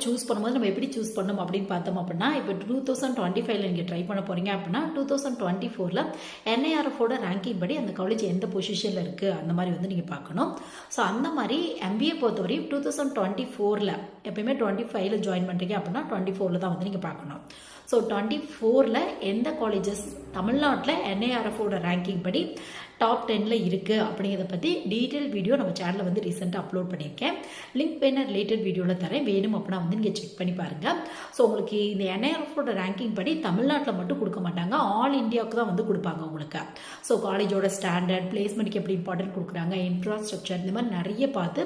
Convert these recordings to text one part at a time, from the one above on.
Choose பண்ணும்போது நம்ம எப்படி சூஸ் பண்ணணும் அப்படின்னு பார்த்தோம் அப்படின்னா, இப்போ 2025 நீங்கள் ட்ரை பண்ண போகிறீங்க அப்படின்னா 2024 NIRFோட ரேங்கிங் படி அந்த காலேஜ் எந்த பொசிஷனில் இருக்குது அந்த மாதிரி வந்து நீங்கள் பார்க்கணும். ஸோ அந்த மாதிரி MBA பொறுத்தவரையும் 2024 எப்பயுமே 25 ஜாயின் பண்ணுறீங்க அப்படின்னா 24 தான் வந்து நீங்கள் பார்க்கணும். ஸோ 24 எந்த காலேஜஸ் தமிழ்நாட்டில் NIRFோட ரேங்கிங் படி டாப் 10 இருக்குது அப்படிங்கிறத பற்றி டீட்டெயில் வீடியோ நம்ம சேனலில் வந்து ரீசெண்டாக அப்லோட் பண்ணியிருக்கேன். லிங்க் வேணால் ரிலேட்டட் வீடியோவில் தரேன், வேணும் அப்படின்னா வந்து நீங்கள் செக் பண்ணி பாருங்கள். ஸோ உங்களுக்கு இந்த NIRFோட ரேங்கிங் படி தமிழ்நாட்டில் மட்டும் கொடுக்க மாட்டாங்க, ஆல் இந்தியாவுக்கு தான் வந்து கொடுப்பாங்க உங்களுக்கு. ஸோ காலேஜோட ஸ்டாண்டர்ட், பிளேஸ்மெண்ட்டுக்கு எப்படி இம்பார்ட்டன்ட் கொடுக்குறாங்க, இன்ஃப்ராஸ்ட்ரக்சர், இந்த மாதிரி நிறைய பார்த்து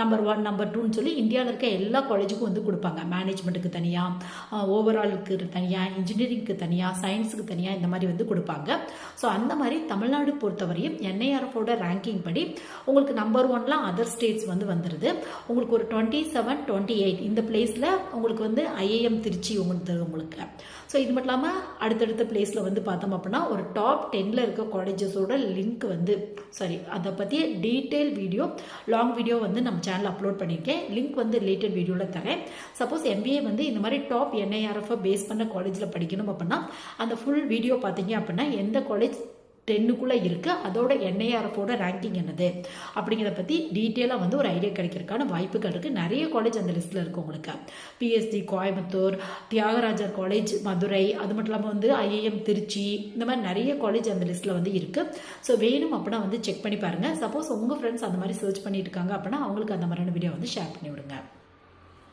நம்பர் 1 நம்பர் 2ன்னு சொல்லி இந்தியாவில் இருக்க எல்லா காலேஜுக்கும் வந்து கொடுப்பாங்க. மேனேஜ்மெண்ட்டுக்கு தனியாக, ஓவராலுக்கு தனியாக, இன்ஜினியரிங்க்கு தனியாக, சயின்ஸுக்கு தனியாக, இந்த மாதிரி வந்து கொடுப்பாங்க. ஸோ அந்த மாதிரி தமிழ்நாடு பொறுத்தவரையும் NIRFோட ரேங்கிங் படி உங்களுக்கு நம்பர் 1லாம் அதர் ஸ்டேட்ஸ் வந்து வந்துடுது. உங்களுக்கு ஒரு 27, 28 இந்த பிளேஸில் உங்களுக்கு வந்து IIM திருச்சி உங்களுக்கு. ஸோ இது மட்டும் இல்லாமல் அடுத்தடுத்த பிளேஸில் வந்து பார்த்தோம் அப்படின்னா ஒரு டாப் 10 இருக்க காலேஜஸோட லிங்க் வந்து அதை பற்றிய டீட்டெயில் வீடியோ, லாங் வீடியோ வந்து நம்ம சேனலில் அப்லோட் பண்ணியிருக்கேன். லிங்க் வந்து ரிலேட்டட் வீடியோவில் தரேன். சப்போஸ் MBA வந்து இந்த மாதிரி டாப் NIRF பேஸ் பண்ண காலேஜில் படிக்கணும் அப்படின்னா அந்த ஃபுல் வீடியோ பார்த்தீங்க அப்படின்னா எந்த காலேஜ் 10க்குள்ளே இருக்குது, அதோட NIRFோட ரேங்கிங் என்னது அப்படிங்கிறத பற்றி டீட்டெயிலாக வந்து ஒரு ஐடியா கிடைக்கிறதுக்கான வாய்ப்புகள் இருக்குது. நிறைய காலேஜ் அந்த லிஸ்ட்டில் இருக்குது உங்களுக்கு. PSG கோயம்புத்தூர், தியாகராஜர் காலேஜ் மதுரை, அது மட்டும் இல்லாமல் வந்து IIM திருச்சி, இந்த மாதிரி நிறைய காலேஜ் அந்த லிஸ்ட்டில் வந்து இருக்குது. ஸோ வேணும் அப்படின்னா வந்து செக் பண்ணி பாருங்கள். சப்போஸ் உங்கள் ஃப்ரெண்ட்ஸ் அந்த மாதிரி சர்ச் பண்ணிட்டு இருக்காங்க அப்படின்னா அவங்களுக்கு அந்த மாதிரியான வீடியோ வந்து ஷேர் பண்ணி விடுங்க.